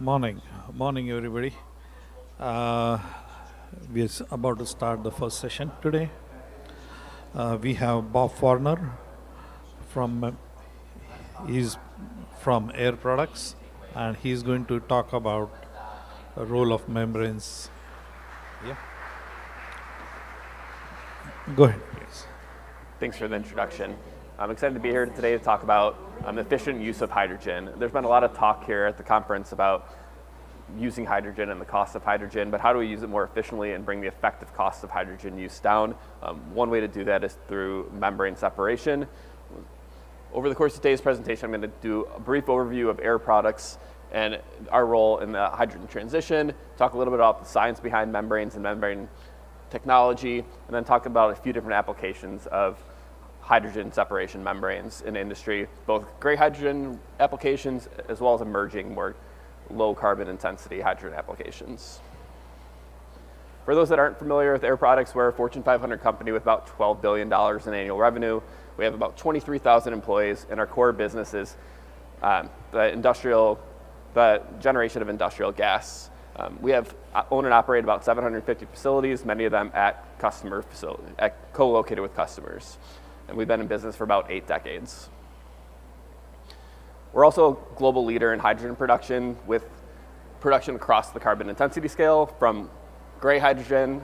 Morning, morning, everybody. Uh, we're about to start the first session today. We have Bob Forner from he's from Air Products, and he's going to talk about the role of membranes. Yeah. Go ahead, please. Thanks for the introduction. I'm excited to be here today to talk about efficient use of hydrogen. There's been a lot of talk here at the conference about using hydrogen and the cost of hydrogen, but how do we use it more efficiently and bring the effective cost of hydrogen use down? One way to do that is through membrane separation. Over the course of today's presentation, I'm going to do a brief overview of Air Products and our role in the hydrogen transition, talk a little bit about the science behind membranes and membrane technology, and then talk about a few different applications of hydrogen separation membranes in industry, both gray hydrogen applications as well as emerging more low carbon intensity hydrogen applications. For those that aren't familiar with Air Products, we're a Fortune 500 company with about $12 billion in annual revenue. We have about 23,000 employees, and our core business is the generation of industrial gas. We own and operate about 750 facilities, many of them at customer facilities, co-located with customers. And we've been in business for about 8 decades. We're also a global leader in hydrogen production, with production across the carbon intensity scale, from gray hydrogen,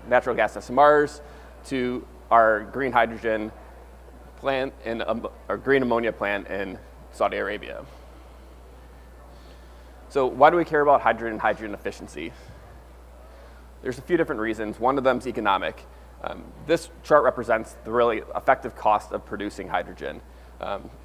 natural gas SMRs, to our green hydrogen plant in our green ammonia plant in Saudi Arabia. So why do we care about hydrogen and hydrogen efficiency? There's a few different reasons. One of them is economic. This chart represents the really effective cost of producing hydrogen.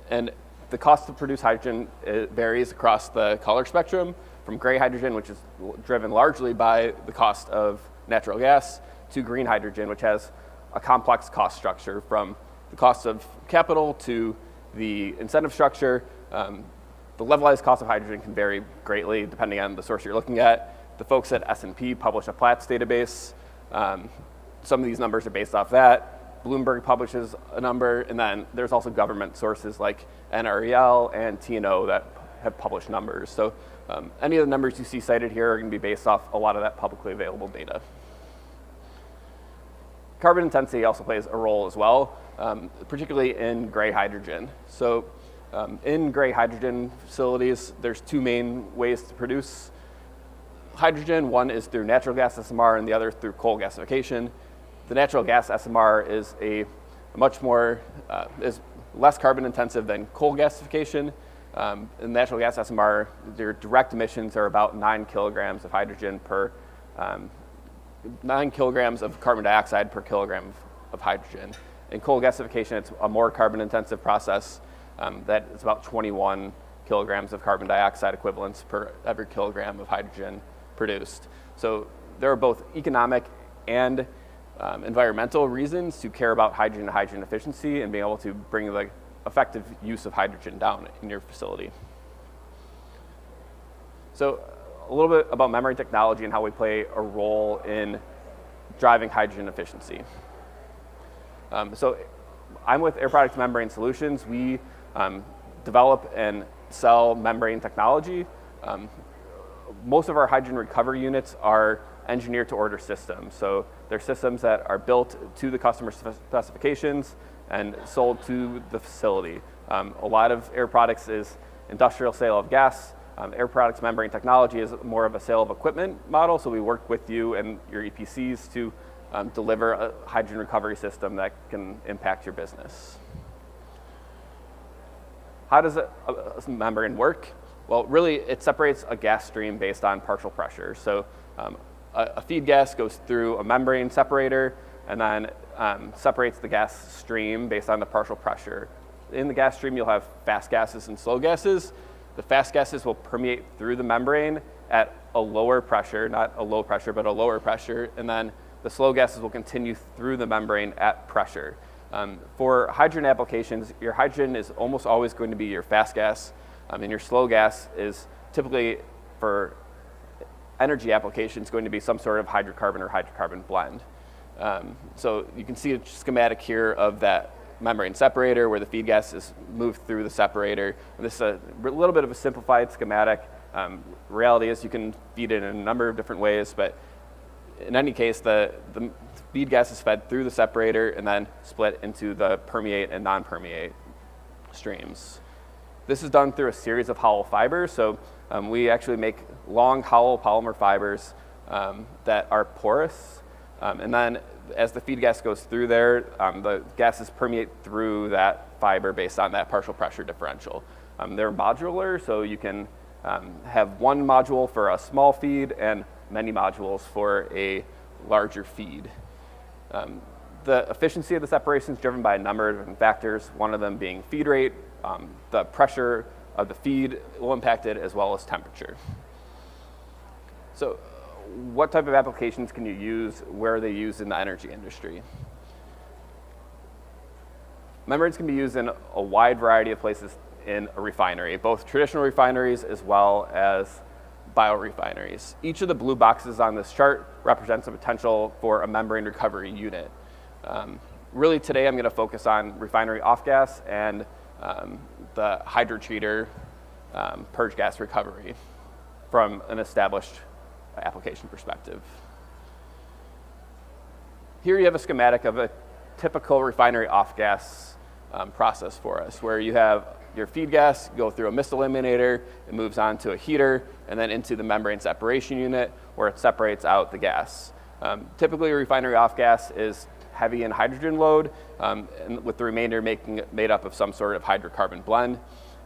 And the cost to produce hydrogen varies across the color spectrum, from gray hydrogen, which is driven largely by the cost of natural gas, to green hydrogen, which has a complex cost structure, from the cost of capital to the incentive structure. The levelized cost of hydrogen can vary greatly depending on the source you're looking at. The folks at S&P publish a Platts database. Some of these numbers are based off that. Bloomberg publishes a number, and then there's also government sources like NREL and TNO that have published numbers. So any of the numbers you see cited here are going to be based off a lot of that publicly available data. Carbon intensity also plays a role as well, particularly in gray hydrogen. So in gray hydrogen facilities, there's 2 main ways to produce hydrogen. One is through natural gas SMR, and the other through coal gasification. The natural gas SMR is is less carbon intensive than coal gasification. In natural gas SMR, their direct emissions are about 9 kilograms of hydrogen per 9 kilograms of carbon dioxide per kilogram of hydrogen. In coal gasification, it's a more carbon intensive process that is about 21 kilograms of carbon dioxide equivalents per every kilogram of hydrogen produced. So there are both economic and environmental reasons to care about hydrogen and hydrogen efficiency and being able to bring the effective use of hydrogen down in your facility. So a little bit about membrane technology and how we play a role in driving hydrogen efficiency. So I'm with Air Products Membrane Solutions. We develop and sell membrane technology. Most of our hydrogen recovery units are engineered to order systems. So they're systems that are built to the customer specifications and sold to the facility. A lot of Air Products is industrial sale of gas. Air Products membrane technology is more of a sale of equipment model. So we work with you and your EPCs to deliver a hydrogen recovery system that can impact your business. How does a membrane work? Well, really, it separates a gas stream based on partial pressure. So a feed gas goes through a membrane separator and then separates the gas stream based on the partial pressure. In the gas stream, you'll have fast gases and slow gases. The fast gases will permeate through the membrane at a lower pressure, not a low pressure, but a lower pressure, and then the slow gases will continue through the membrane at pressure. For hydrogen applications, your hydrogen is almost always going to be your fast gas, and your slow gas is typically, for energy applications, going to be some sort of hydrocarbon or hydrocarbon blend. So you can see a schematic here of that membrane separator where the feed gas is moved through the separator. And this is a little bit of a simplified schematic. Reality is you can feed it in a number of different ways, but in any case, the feed gas is fed through the separator and then split into the permeate and non-permeate streams. This is done through a series of hollow fibers. So we actually make long hollow polymer fibers that are porous. And then as the feed gas goes through there, the gases permeate through that fiber based on that partial pressure differential. They're modular, so you can have one module for a small feed and many modules for a larger feed. The efficiency of the separation is driven by a number of different factors, one of them being feed rate, the pressure of the feed will impact it, as well as temperature. So what type of applications can you use? Where are they used in the energy industry? Membranes can be used in a wide variety of places in a refinery, both traditional refineries as well as biorefineries. Each of the blue boxes on this chart represents a potential for a membrane recovery unit. Really today I'm going to focus on refinery offgas and the hydrotreater purge gas recovery from an established application perspective. Here you have a schematic of a typical refinery offgas process for us, where you have your feed gas go through a mist eliminator, it moves on to a heater, and then into the membrane separation unit where it separates out the gas. Typically, a refinery offgas is heavy in hydrogen load, and with the remainder made up of some sort of hydrocarbon blend.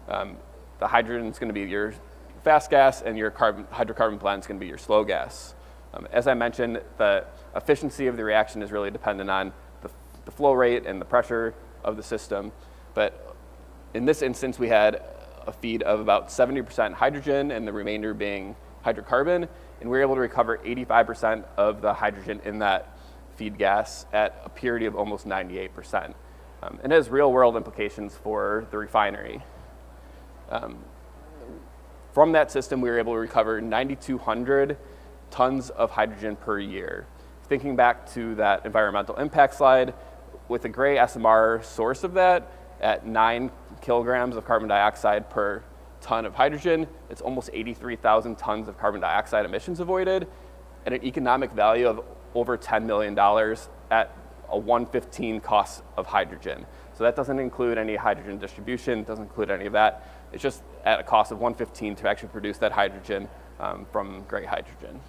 The hydrogen is going to be your fast gas, and your hydrocarbon blend is going to be your slow gas. As I mentioned, the efficiency of the reaction is really dependent on the flow rate and the pressure of the system. But in this instance, we had a feed of about 70% hydrogen and the remainder being hydrocarbon, and we were able to recover 85% of the hydrogen in that feed gas at a purity of almost 98%. It has real-world implications for the refinery. From that system, we were able to recover 9,200 tons of hydrogen per year. Thinking back to that environmental impact slide, with a gray SMR source of that at 9 kilograms of carbon dioxide per ton of hydrogen, it's almost 83,000 tons of carbon dioxide emissions avoided at an economic value of over $10 million at a 1/15 cost of hydrogen. So that doesn't include any hydrogen distribution, doesn't include any of that. It's just at a cost of 1/15 to actually produce that hydrogen from gray hydrogen.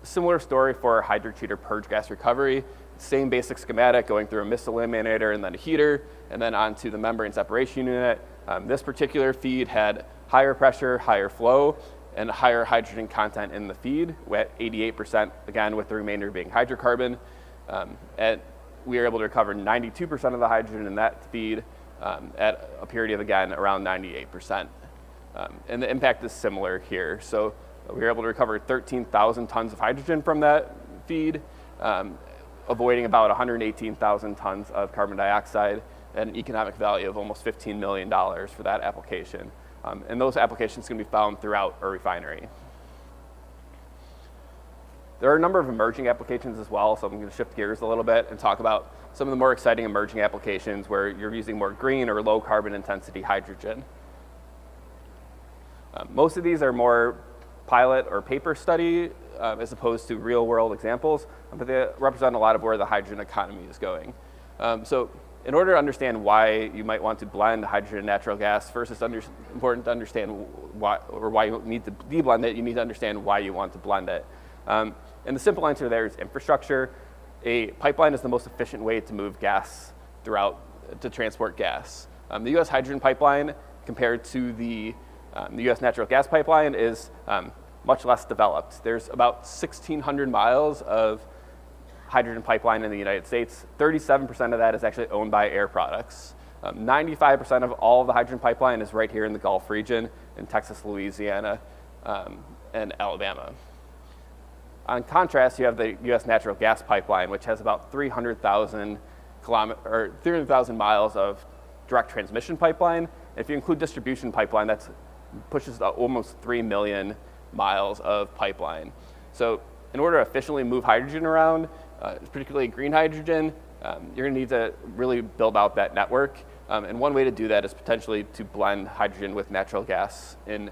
Similar story for hydrotreater purge gas recovery. Same basic schematic, going through a mist eliminator and then a heater, and then onto the membrane separation unit. This particular feed had higher pressure, higher flow, and higher hydrogen content in the feed, at 88%, again, with the remainder being hydrocarbon. And we were able to recover 92% of the hydrogen in that feed at a purity of, again, around 98%. And the impact is similar here. So we were able to recover 13,000 tons of hydrogen from that feed, avoiding about 118,000 tons of carbon dioxide at an economic value of almost $15 million for that application. And those applications can be found throughout a refinery. There are a number of emerging applications as well, so I'm going to shift gears a little bit and talk about some of the more exciting emerging applications where you're using more green or low carbon intensity hydrogen. Most of these are more pilot or paper study as opposed to real world examples, but they represent a lot of where the hydrogen economy is going. So in order to understand why you might want to blend hydrogen and natural gas, first it's important to understand why you need to deblend it. You need to understand why you want to blend it. And the simple answer there is infrastructure. A pipeline is the most efficient way to move gas to transport gas. The U.S. hydrogen pipeline compared to the U.S. natural gas pipeline is much less developed. There's about 1,600 miles of hydrogen pipeline in the United States. 37% of that is actually owned by Air Products. 95% of all of the hydrogen pipeline is right here in the Gulf region in Texas, Louisiana, and Alabama. On contrast, you have the U.S. natural gas pipeline, which has about 300,000 miles of direct transmission pipeline. If you include distribution pipeline, that pushes almost 3 million miles of pipeline. So in order to efficiently move hydrogen around, particularly green hydrogen, you're going to need to really build out that network. And one way to do that is potentially to blend hydrogen with natural gas in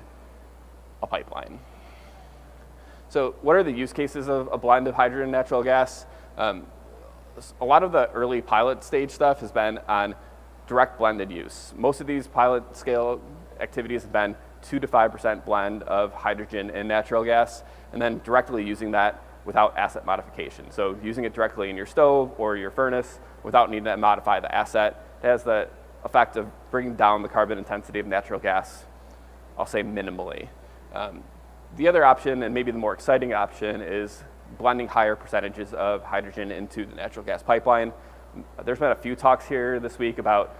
a pipeline. So what are the use cases of a blend of hydrogen and natural gas? A lot of the early pilot stage stuff has been on direct blended use. Most of these pilot scale activities have been 2 to 5% blend of hydrogen and natural gas, and then directly using that without asset modification. So using it directly in your stove or your furnace without needing to modify the asset. It has the effect of bringing down the carbon intensity of natural gas, I'll say minimally. The other option, and maybe the more exciting option, is blending higher percentages of hydrogen into the natural gas pipeline. There's been a few talks here this week about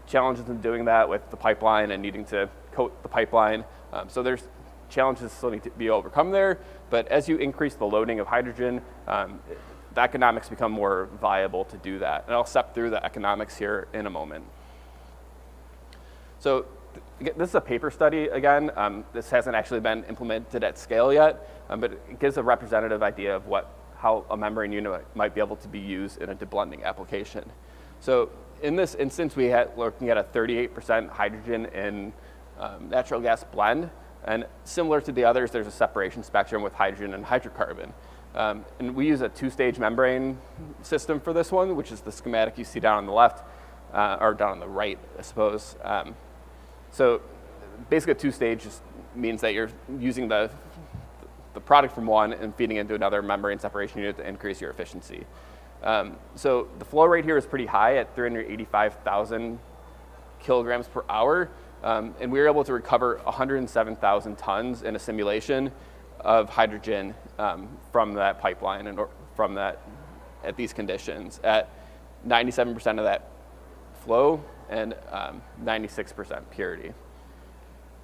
challenges in doing that with the pipeline and needing to coat the pipeline. So there's challenges still need to be overcome there, but as you increase the loading of hydrogen, the economics become more viable to do that. And I'll step through the economics here in a moment. So this is a paper study again. This hasn't actually been implemented at scale yet, but it gives a representative idea of how a membrane unit might be able to be used in a deblending application. So in this instance, we're looking at a 38% hydrogen in natural gas blend. And similar to the others, there's a separation spectrum with hydrogen and hydrocarbon. And we use a 2-stage membrane system for this one, which is the schematic you see down on the left, or down on the right, I suppose. So basically a 2-stage just means that you're using the product from one and feeding into another membrane separation unit to increase your efficiency. So the flow rate here is pretty high at 385,000 kilograms per hour. And we were able to recover 107,000 tons in a simulation of hydrogen from that pipeline and from that at these conditions at 97% of that flow and 96% purity.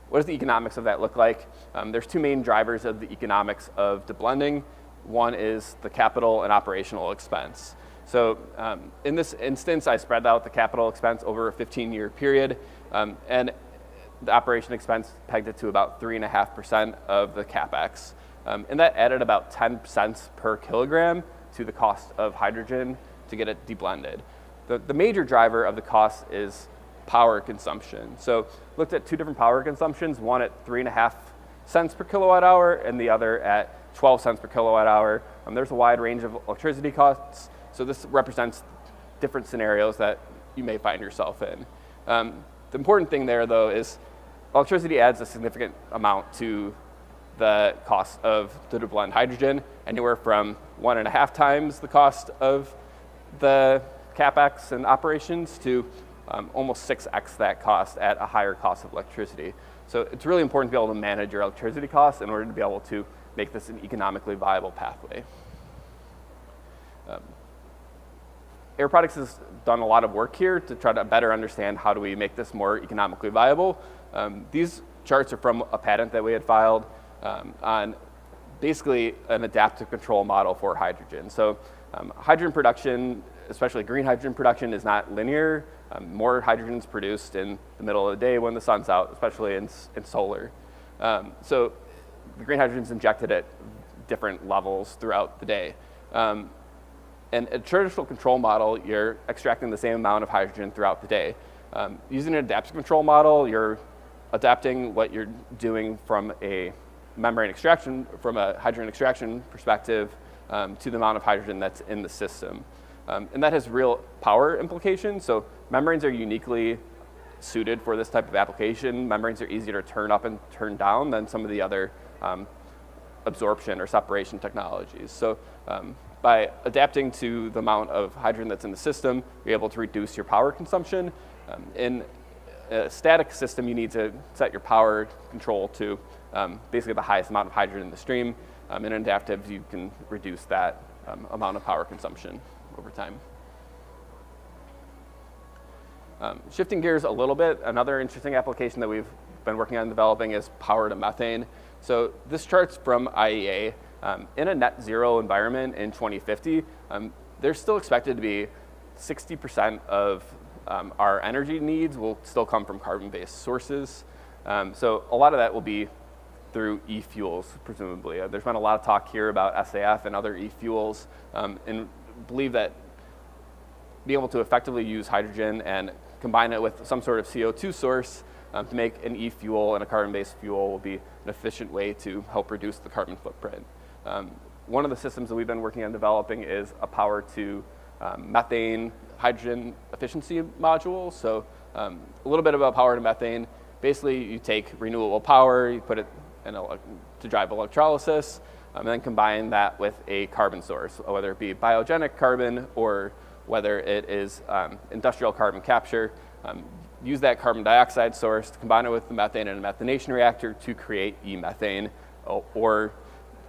What does the economics of that look like? There's two main drivers of the economics of deblending. One is the capital and operational expense. So in this instance, I spread out the capital expense over a 15-year period, and the operation expense pegged it to about 3.5% of the CapEx. And that added about 10 cents per kilogram to the cost of hydrogen to get it deblended. The major driver of the cost is power consumption. So looked at two different power consumptions, one at 3.5 cents per kilowatt hour and the other at 12 cents per kilowatt hour. There's a wide range of electricity costs. So this represents different scenarios that you may find yourself in. The important thing there, though, is electricity adds a significant amount to the cost of the deblend hydrogen, anywhere from 1.5 times the cost of the CapEx and operations to almost 6x that cost at a higher cost of electricity. So it's really important to be able to manage your electricity costs in order to be able to make this an economically viable pathway. Air Products has done a lot of work here to try to better understand how do we make this more economically viable. These charts are from a patent that we had filed on basically an adaptive control model for hydrogen. So hydrogen production, especially green hydrogen production, is not linear. More hydrogen is produced in the middle of the day when the sun's out, especially in solar. So the green hydrogen is injected at different levels throughout the day. And a traditional control model, you're extracting the same amount of hydrogen throughout the day. Using an adaptive control model, you're adapting what you're doing from a membrane extraction, from a hydrogen extraction perspective, to the amount of hydrogen that's in the system. And that has real power implications. So membranes are uniquely suited for this type of application. Membranes are easier to turn up and turn down than some of the other absorption or separation technologies. So by adapting to the amount of hydrogen that's in the system, you're able to reduce your power consumption. In a static system, you need to set your power control to basically the highest amount of hydrogen in the stream. In adaptive, you can reduce that amount of power consumption over time. Shifting gears a little bit, another interesting application that we've been working on developing is power to methane. So this chart's from IEA. In a net zero environment in 2050, there's still expected to be 60% of our energy needs will still come from carbon-based sources. So a lot of that will be through e-fuels, presumably. There's been a lot of talk here about SAF and other e-fuels, and believe that being able to effectively use hydrogen and combine it with some sort of CO2 source to make an e-fuel and a carbon-based fuel will be an efficient way to help reduce the carbon footprint. One of the systems that we've been working on developing is a power to methane hydrogen efficiency module. So a little bit about power to methane. Basically, you take renewable power, you put it in to drive electrolysis, and then combine that with a carbon source, whether it be biogenic carbon or whether it is industrial carbon capture. Use that carbon dioxide source to combine it with the methane in a methanation reactor to create e-methane, or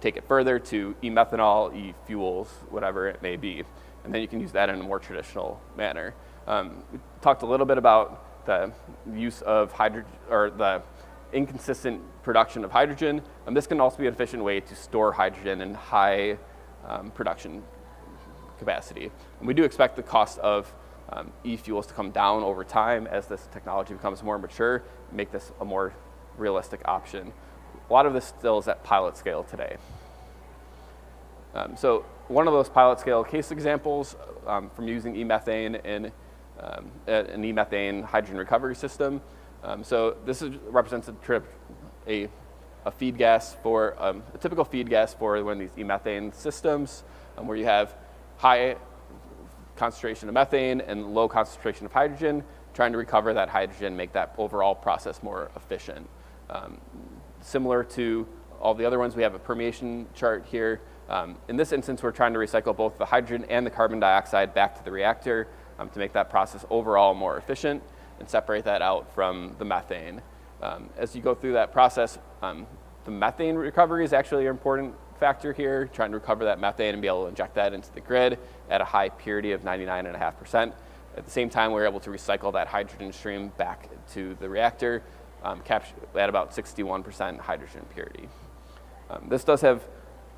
take it further to e-methanol, e-fuels, whatever it may be. And then you can use that in a more traditional manner. We talked a little bit about the use of hydrogen, or the inconsistent production of hydrogen. This can also be an efficient way to store hydrogen in high production capacity. And we do expect the cost of e-fuels to come down over time as this technology becomes more mature, make this a more realistic option. A lot of this still is at pilot scale today. So one of those pilot scale case examples from using e-methane in an e-methane hydrogen recovery system. So this represents a feed gas for, a typical feed gas for one of these e-methane systems where you have high concentration of methane and low concentration of hydrogen, trying to recover that hydrogen, make that overall process more efficient. Similar to all the other ones, we have a permeation chart here. In this instance, we're trying to recycle both the hydrogen and the carbon dioxide back to the reactor to make that process overall more efficient and separate that out from the methane. As you go through that process, the methane recovery is actually an important factor here, trying to recover that methane and be able to inject that into the grid at a high purity of 99.5%. At the same time, we're able to recycle that hydrogen stream back to the reactor, at about 61% hydrogen purity. This does have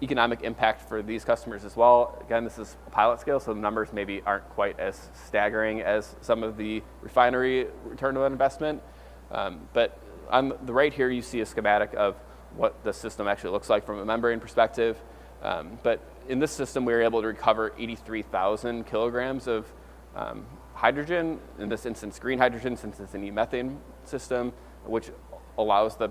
economic impact for these customers as well. Again, this is a pilot scale, so the numbers maybe aren't quite as staggering as some of the refinery return on investment. But on the right here, you see a schematic of what the system actually looks like from a membrane perspective. But in this system, we were able to recover 83,000 kilograms of hydrogen, in this instance green hydrogen, since it's an e-methane system, which allows the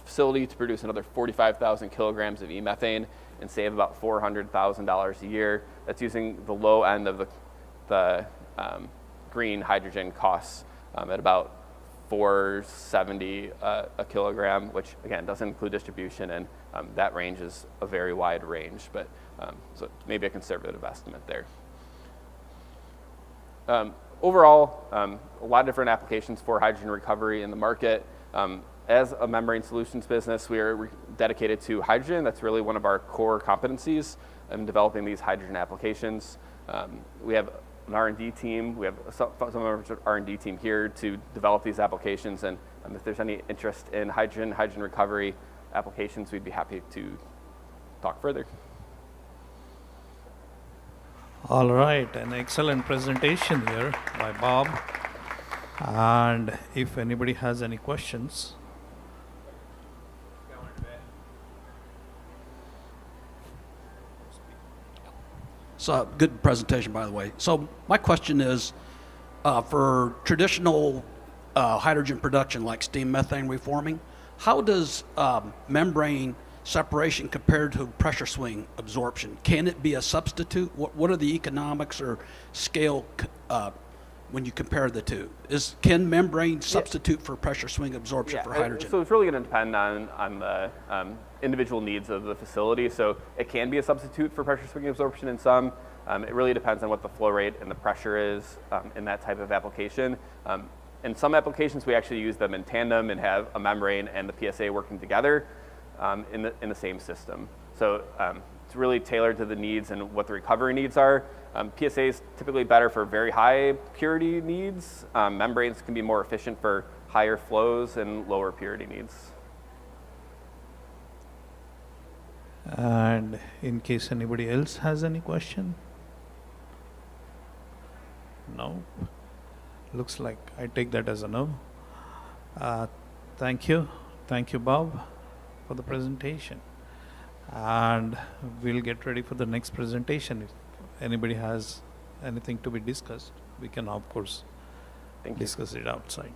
facility to produce another 45,000 kilograms of e-methane and save about $400,000 a year. That's using the low end of the green hydrogen costs at about $470 a kilogram, which again doesn't include distribution, and that range is a very wide range, but so maybe a conservative estimate there. Overall, a lot of different applications for hydrogen recovery in the market. As a membrane solutions business, we are dedicated to hydrogen. That's really one of our core competencies in developing these hydrogen applications. We have an R&D team. We have some of our R&D team here to develop these applications. And if there's any interest in hydrogen recovery applications, we'd be happy to talk further. All right, an excellent presentation here by Bob. And if anybody has any questions. So good presentation, by the way. So my question is, for traditional hydrogen production like steam methane reforming, how does membrane separation compare to pressure swing absorption? Can it be a substitute? What are the economics or scale when you compare the two? Can membrane substitute for pressure swing absorption for hydrogen? So it's really going to depend on the individual needs of the facility. So it can be a substitute for pressure swing absorption in some. It really depends on what the flow rate and the pressure is in that type of application. In some applications, we actually use them in tandem and have a membrane and the PSA working together in the same system. So it's really tailored to the needs and what the recovery needs are. PSA is typically better for very high purity needs. Membranes can be more efficient for higher flows and lower purity needs. And in case anybody else has any question? No? Looks like I take that as a no. Thank you. Thank you, Bob, for the presentation. And we'll get ready for the next presentation if anybody has anything to be discussed. we can of course Thank you. discuss it outside.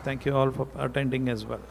Thank you all for attending as well.